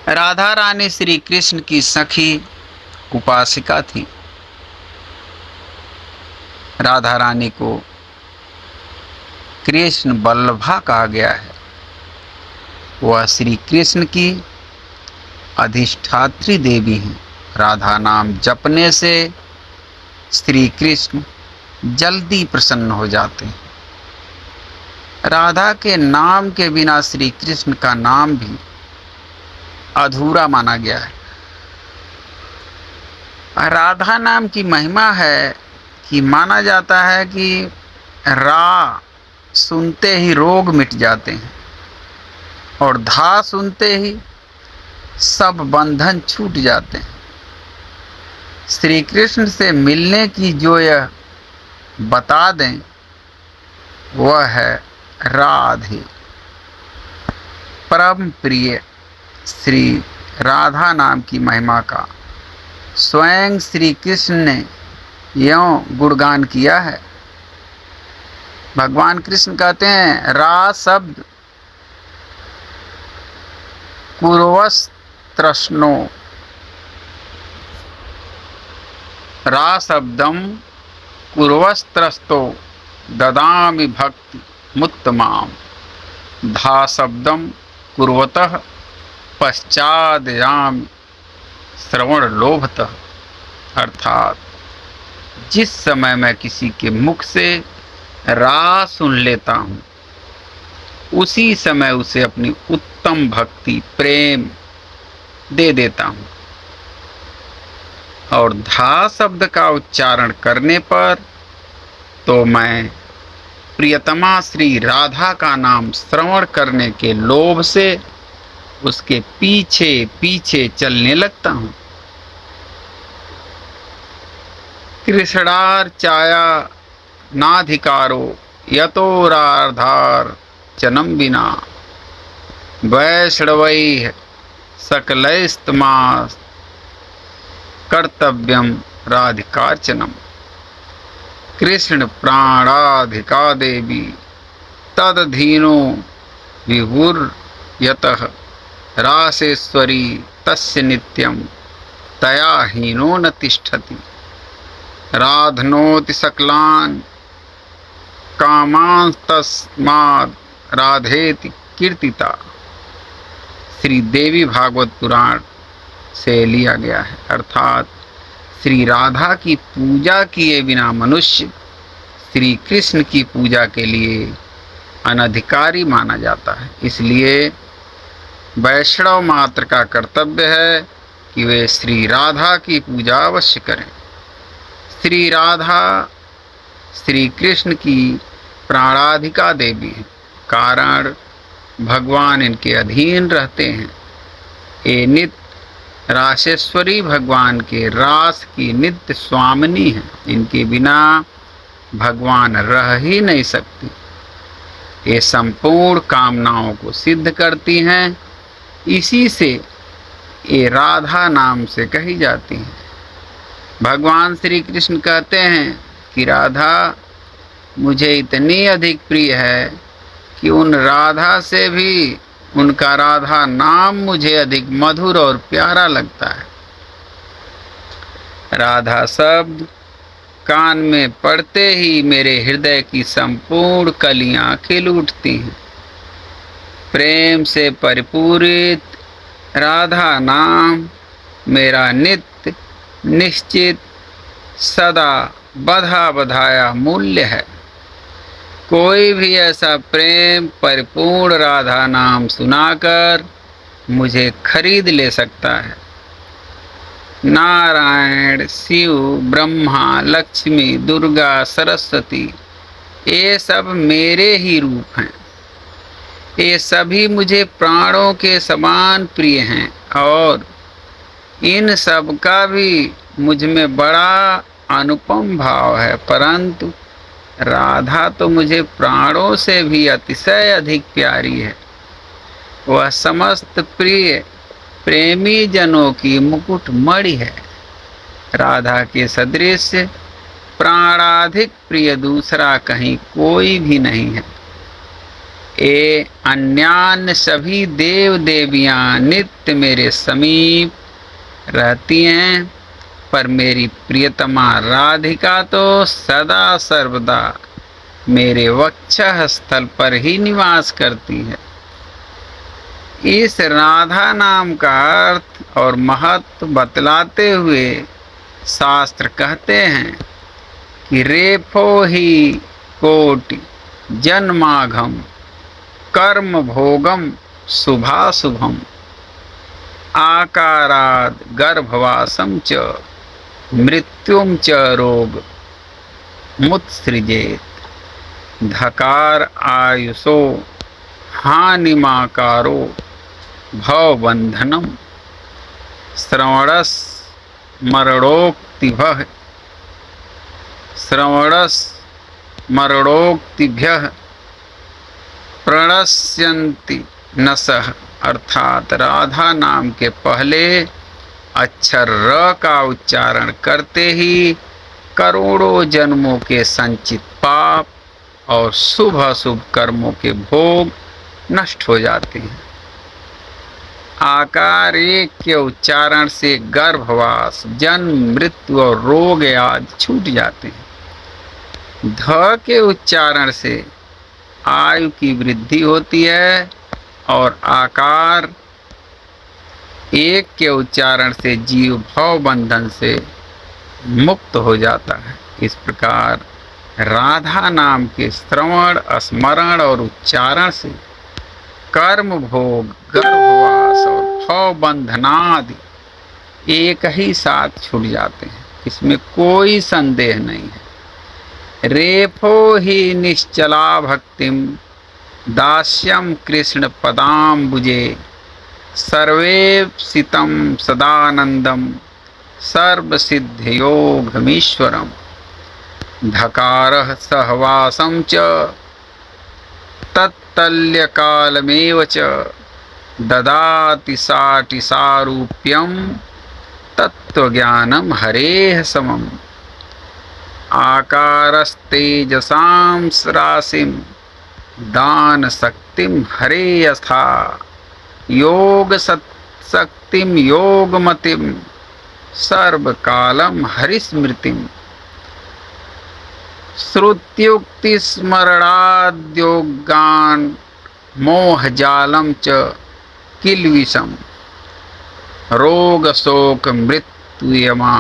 राधा रानी श्री कृष्ण की सखी उपासिका थी। राधा रानी को कृष्ण वल्लभा कहा गया है। वह श्री कृष्ण की अधिष्ठात्री देवी हैं। राधा नाम जपने से श्री कृष्ण जल्दी प्रसन्न हो जाते हैं। राधा के नाम के बिना श्री कृष्ण का नाम भी अधूरा माना गया है। राधा नाम की महिमा है कि माना जाता है कि रा सुनते ही रोग मिट जाते हैं और धा सुनते ही सब बंधन छूट जाते हैं। श्री कृष्ण से मिलने की जो यह बता दें वह है राधे। परम प्रिय श्री राधा नाम की महिमा का स्वयं श्री कृष्ण ने यों गुणगान किया है। भगवान कृष्ण कहते हैं, रा शब्द कुर्वस तृष्णो, रा शब्दम कुर्वस्त्रस्तो ददामि भक्ति मुत्तमाम, धा शब्दम कुर्वतः पश्चादयामि श्रवण लोभतः। अर्थात जिस समय मैं किसी के मुख से रा सुन लेता हूँ उसी समय उसे अपनी उत्तम भक्ति प्रेम दे देता हूँ, और धा शब्द का उच्चारण करने पर तो मैं प्रियतमा श्री राधा का नाम श्रवण करने के लोभ से उसके पीछे पीछे चलने लगता हूँ। कृष्णार्चाया नाधिकारो यतो राधार्चनं विना, वैष्णवैः सकलैस्तमा कर्तव्यम राधिकार्चनम। कृष्ण प्राणाधिका देवी तदधीनो विभुर्यतः रासेश्वरी तस्य नित्यं तया हीनो न तिष्ठति। राधनोति सकलान् कामांस्तस्माद् राधेति कीर्तिता। श्री देवी भागवत पुराण से लिया गया है। अर्थात श्री राधा की पूजा किए बिना मनुष्य श्री कृष्ण की पूजा के लिए अनधिकारी माना जाता है। इसलिए वैष्णव मात्र का कर्तव्य है कि वे श्री राधा की पूजा अवश्य करें। श्री राधा श्री कृष्ण की प्राणाधिका देवी है, कारण भगवान इनके अधीन रहते हैं। ये नित्य रासेश्वरी भगवान के रास की नित्य स्वामिनी है। इनके बिना भगवान रह ही नहीं सकती। ये संपूर्ण कामनाओं को सिद्ध करती हैं, इसी से ये राधा नाम से कही जाती हैं। भगवान श्री कृष्ण कहते हैं कि राधा मुझे इतनी अधिक प्रिय है कि उन राधा से भी उनका राधा नाम मुझे अधिक मधुर और प्यारा लगता है। राधा शब्द कान में पड़ते ही मेरे हृदय की संपूर्ण कलियां खिल उठती हैं। प्रेम से परिपूरित राधा नाम मेरा नित्य निश्चित सदा बधा बधाया मूल्य है। कोई भी ऐसा प्रेम परिपूर्ण राधा नाम सुनाकर मुझे खरीद ले सकता है। नारायण, शिव, ब्रह्मा, लक्ष्मी, दुर्गा, सरस्वती ये सब मेरे ही रूप हैं। ये सभी मुझे प्राणों के समान प्रिय हैं और इन सब का भी मुझ में बड़ा अनुपम भाव है, परंतु राधा तो मुझे प्राणों से भी अतिशय अधिक प्यारी है। वह समस्त प्रिय प्रेमी जनों की मुकुट मणि है। राधा के सदृश प्राणाधिक प्रिय दूसरा कहीं कोई भी नहीं है। ये अन्यान्य सभी देव देवियाँ नित्य मेरे समीप रहती हैं, पर मेरी प्रियतमा राधिका तो सदा सर्वदा मेरे वक्षः स्थल पर ही निवास करती है। इस राधा नाम का अर्थ और महत्व बतलाते हुए शास्त्र कहते हैं कि रेफो ही कोटि जन्माघम कर्म भोगम शुभाशुभम आकाराद गर्भवासम च मृत्युम च रोग मुत्सृजेत धकार आयुषो हानिमाकारो भवबंधनम श्रवणस मरणोक्तिभ्यः प्रणश्यन्ति नसः। अर्थात राधा नाम के पहले अक्षर र का उच्चारण करते ही करोड़ों जन्मों के संचित पाप और शुभ अशुभ कर्मों के भोग नष्ट हो जाते हैं। आकार एक के उच्चारण से गर्भवास, जन्म, मृत्यु और रोग आदि छूट जाते हैं। ध के उच्चारण से आयु की वृद्धि होती है और आकार एक के उच्चारण से जीव भव बंधन से मुक्त हो जाता है। इस प्रकार राधा नाम के श्रवण, स्मरण और उच्चारण से कर्म भोग, गर्भवास और भव बंधनादि एक ही साथ छूट जाते हैं, इसमें कोई संदेह नहीं है। रेफो ही निश्चला भक्तिम दास्यम कृष्ण पदाम्बुजे सर्वेप्सितं सदानंदम सर्वसिद्धयोगमीश्वरम धकारः सहवासं च तत्तल्यकालमेव च ददाति साटि सारूप्यं तत्त्वज्ञानं हरेः समम् आकारस्तेजसां राशिं दान शक्तिं हरे यथा योग शक्तिं योगमतिं सर्वकालं हरिस्मृतिं श्रुत्युक्तिस्मरणाद्योगान् मोहजालं च किल्विषं रोगशोक मृत्युयमा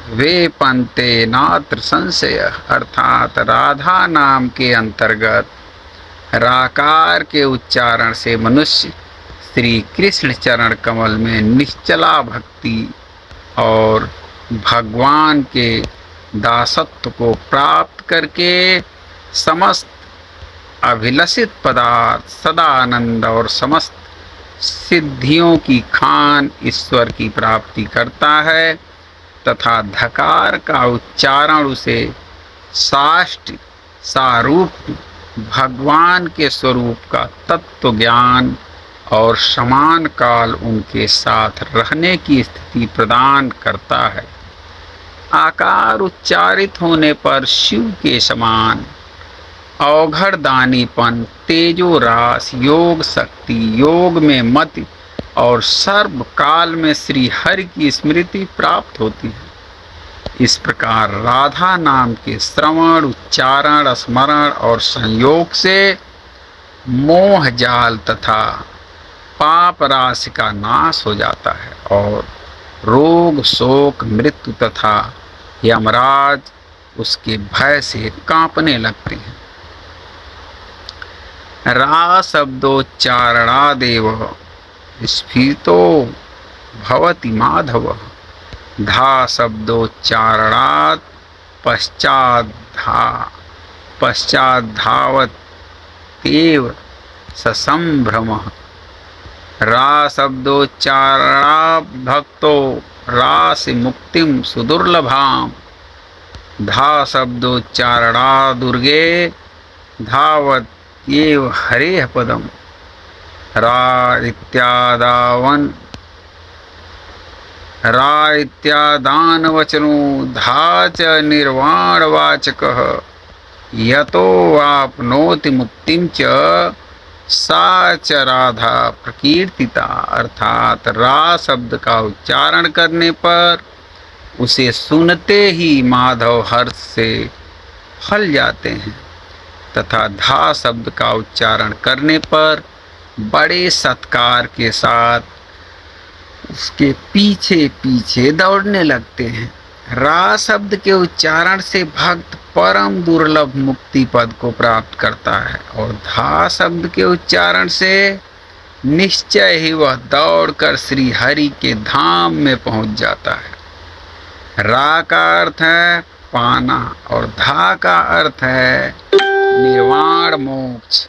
वेपन्ते नात्र संशय। अर्थात राधा नाम के अंतर्गत राकार के उच्चारण से मनुष्य श्री कृष्ण चरण कमल में निश्चला भक्ति और भगवान के दासत्व को प्राप्त करके समस्त अभिलषित पदार्थ, सदानंद और समस्त सिद्धियों की खान ईश्वर की प्राप्ति करता है तथा धकार का उच्चारण उसे साष्ट सारूप भगवान के स्वरूप का तत्व ज्ञान और समान काल उनके साथ रहने की स्थिति प्रदान करता है। आकार उच्चारित होने पर शिव के समान अवघड़ दानीपन, तेजो रास, योग शक्ति, योग में मति और सर्व काल में श्री हरि की स्मृति प्राप्त होती है। इस प्रकार राधा नाम के श्रवण, उच्चारण, स्मरण और संयोग से मोह जाल तथा पाप राशि का नाश हो जाता है और रोग, शोक, मृत्यु तथा यमराज उसके भय से कांपने लगते हैं। रा शब्दोच्चारणादेव स्फीतो भवति माधव। धा शब्दोच्चारणात् पश्चाद्धावत्येव ससंभ्रमः। रा शब्दोच्चारणात् भक्तो रासि मुक्तिं सुदुर्लभाम्। धा शब्दोच्चारणात् दुर्गे धावत्येव हरेः पदम्। रा इत्यादान वचनो धा च निर्वाणवाचकः। यतो आपनोति मुक्तिं च सा च राधा प्रकीर्तिता। अर्थात रा शब्द का उच्चारण करने पर उसे सुनते ही माधव हर्ष से फल जाते हैं तथा धा शब्द का उच्चारण करने पर बड़े सत्कार के साथ उसके पीछे पीछे दौड़ने लगते हैं। रा शब्द के उच्चारण से भक्त परम दुर्लभ मुक्ति पद को प्राप्त करता है और धा शब्द के उच्चारण से निश्चय ही वह दौड़कर श्री हरि के धाम में पहुंच जाता है। रा का अर्थ है पाना और धा का अर्थ है निर्वाण मोक्ष।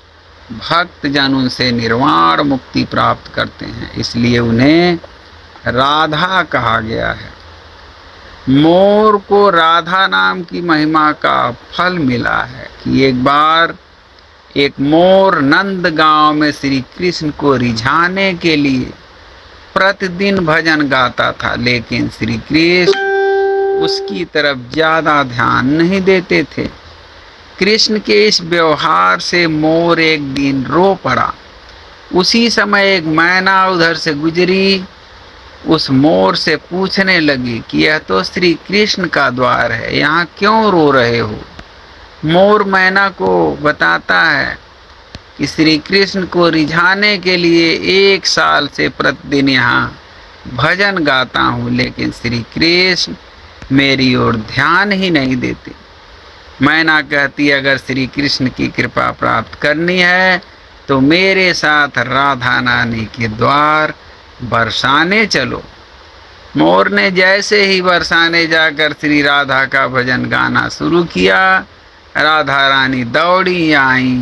भक्त जन उनसे निर्वाण मुक्ति प्राप्त करते हैं, इसलिए उन्हें राधा कहा गया है। मोर को राधा नाम की महिमा का फल मिला है कि एक बार एक मोर नंद गांव में श्री कृष्ण को रिझाने के लिए प्रतिदिन भजन गाता था, लेकिन श्री कृष्ण उसकी तरफ ज्यादा ध्यान नहीं देते थे। कृष्ण के इस व्यवहार से मोर एक दिन रो पड़ा। उसी समय एक मैना उधर से गुजरी, उस मोर से पूछने लगी कि यह तो श्री कृष्ण का द्वार है, यहाँ क्यों रो रहे हो। मोर मैना को बताता है कि श्री कृष्ण को रिझाने के लिए 1 साल से प्रतिदिन यहाँ भजन गाता हूँ, लेकिन श्री कृष्ण मेरी ओर ध्यान ही नहीं देते। मैना कहती, अगर श्री कृष्ण की कृपा प्राप्त करनी है तो मेरे साथ राधा रानी के द्वार बरसाने चलो। मोर ने जैसे ही बरसाने जाकर श्री राधा का भजन गाना शुरू किया, राधा रानी दौड़ी आई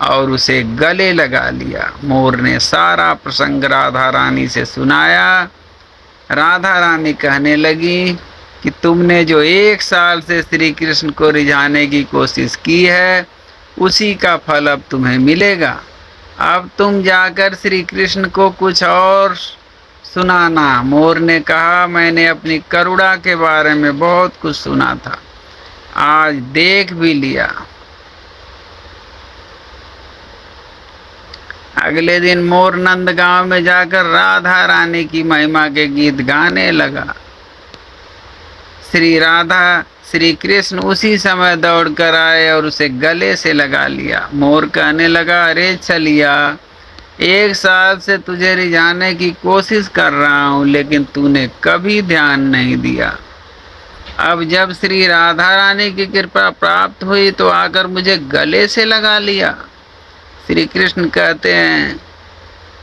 और उसे गले लगा लिया। मोर ने सारा प्रसंग राधा रानी से सुनाया। राधा रानी कहने लगी कि तुमने जो 1 साल से श्री कृष्ण को रिझाने की कोशिश की है, उसी का फल अब तुम्हें मिलेगा। अब तुम जाकर श्री कृष्ण को कुछ और सुनाना। मोर ने कहा, मैंने अपनी करुणा के बारे में बहुत कुछ सुना था, आज देख भी लिया। अगले दिन मोर नंदगांव में जाकर राधा रानी की महिमा के गीत गाने लगा। श्री कृष्ण उसी समय दौड़कर आए और उसे गले से लगा लिया। मोर कहने लगा, अरे छलिया, 1 साल से तुझे रिझाने की कोशिश कर रहा हूँ, लेकिन तूने कभी ध्यान नहीं दिया। अब जब श्री राधा रानी की कृपा प्राप्त हुई तो आकर मुझे गले से लगा लिया। श्री कृष्ण कहते हैं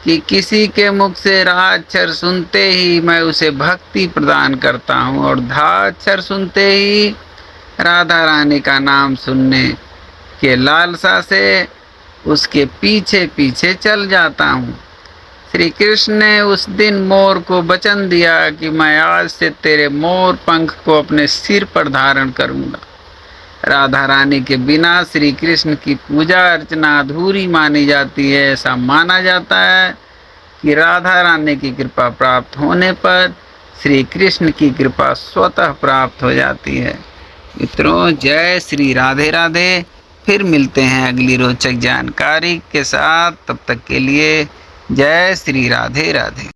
कि किसी के मुख से रा अक्षर सुनते ही मैं उसे भक्ति प्रदान करता हूँ और धा अक्षर सुनते ही राधा रानी का नाम सुनने के लालसा से उसके पीछे पीछे चल जाता हूँ। श्री कृष्ण ने उस दिन मोर को वचन दिया कि मैं आज से तेरे मोर पंख को अपने सिर पर धारण करूँगा। राधा रानी के बिना श्री कृष्ण की पूजा अर्चना अधूरी मानी जाती है। ऐसा माना जाता है कि राधा रानी की कृपा प्राप्त होने पर श्री कृष्ण की कृपा स्वतः प्राप्त हो जाती है। मित्रों, जय श्री राधे राधे। फिर मिलते हैं अगली रोचक जानकारी के साथ। तब तक के लिए जय श्री राधे राधे।